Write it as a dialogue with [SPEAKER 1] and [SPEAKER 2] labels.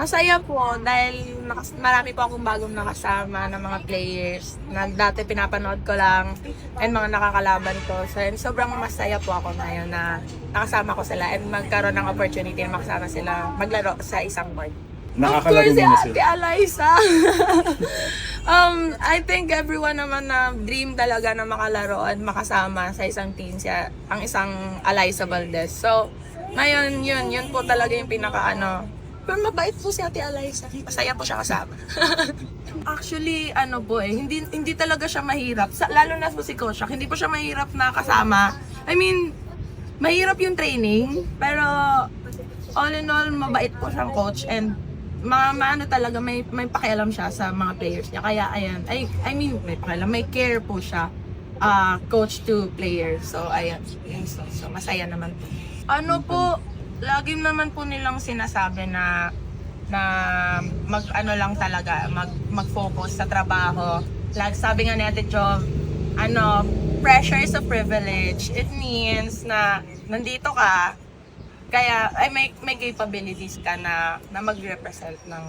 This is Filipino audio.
[SPEAKER 1] Masaya po dahil marami po akong bagong nakasama ng mga players na dati pinapanood ko lang and mga nakakalaban ko. So, and sobrang masaya po ako ngayon na nakasama ko sila and magkaroon ng opportunity na makasama sila maglaro sa isang court.
[SPEAKER 2] Nakakalaro mo na
[SPEAKER 1] Si Ate
[SPEAKER 2] sila.
[SPEAKER 1] Alyssa. I think everyone naman na dream talaga na makalaro at makasama sa isang team siya, ang isang Alyssa Valdez. So, ngayon yun po talaga yung pero mabait po si Ate Alyssa. Masaya po siya kasama. Actually, hindi talaga siya mahirap. Lalo na po si Coach Shaq, hindi po siya mahirap na kasama. I mean, mahirap yung training, pero all in all, mabait po siyang coach and maano talaga, may pakialam siya sa mga players niya. Kaya ayan, I mean, may pakialam, may care po siya, coach to players. So ayan, so masaya naman po. Lagi naman po nilang sinasabi na lang talaga, mag-focus sa trabaho. Like sabi nga ni Ate Jov, pressure is a privilege. It means na nandito ka, kaya ay may capabilities ka na mag-represent ng